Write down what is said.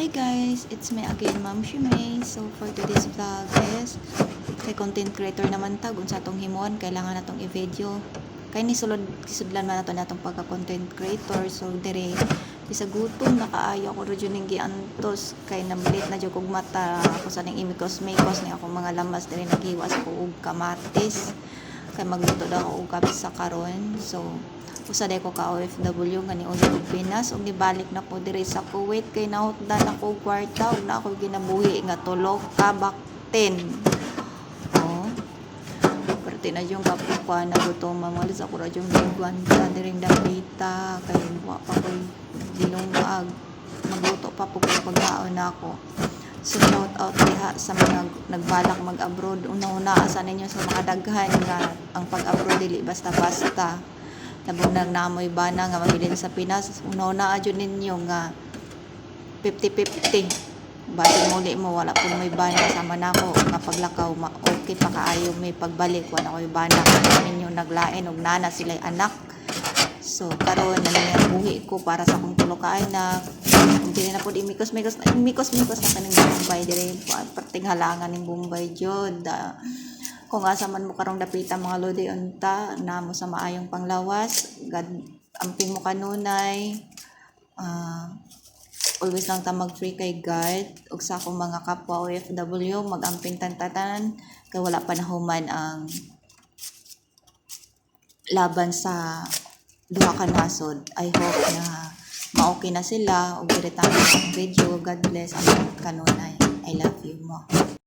Hi guys, it's me again, Ma'am Shimei. So for today's vlog is kay content creator naman tag unsa atong himon, kailangan natong i-video. Kay ni sudlan man nato natong pagka-content creator. So dire bisa gutom nakaayo ko ro ning giantos kay nabilit na jud kog mata ako sa ning imikos-mikos ni akong mga lamas dire naghiwas ko og kamatis. Kay magluto daw ako og kape sa karon. So usa day ko ka OFW nga niuli og Pinas ug nibalik na ko diri sa Kuwait kay nahutdan ako og kwarta ug na ako ginabuhi nga tulo ka bakten. Oh. Parte na yung kapupa na gutom mamalis ako ra yung gigwanta diring dapita kay wa pa koy dilungag magluto pa pug pagkaon nako. So shout out diha sa mga nagbalak mag-abroad. Una-una asa ninyo sa mga daghan nga ang pag-abroad dili basta-basta. Labong nagnamoy bana nga mabilin sa Pinas, una-una adyo ninyo nga 50-50. Basi muli mo wala po may bana sama nako nga paglakaw okay pa kaayo may pagbalik wala koy bana kasi ninyo naglain og nana sila'y anak. So karon na lang buhi ko para sa akong tulo ka anak. Dili na pud imikos-mikos na kaning Bombay dire perting halangan ning Bombay jud. Kung asa man mo karong dapita mga lodi unta na mo sa maayong panglawas, God amping mo kanunay. Always lang ta mag-pray kay God ug sa akong mga kapwa OFW mag-amping tantatan kay wala pa nahuman ang laban sa duha ka nasod. I hope na ma-okay na sila ug dire tayo sa video. God bless ang kanunay. I love you mo.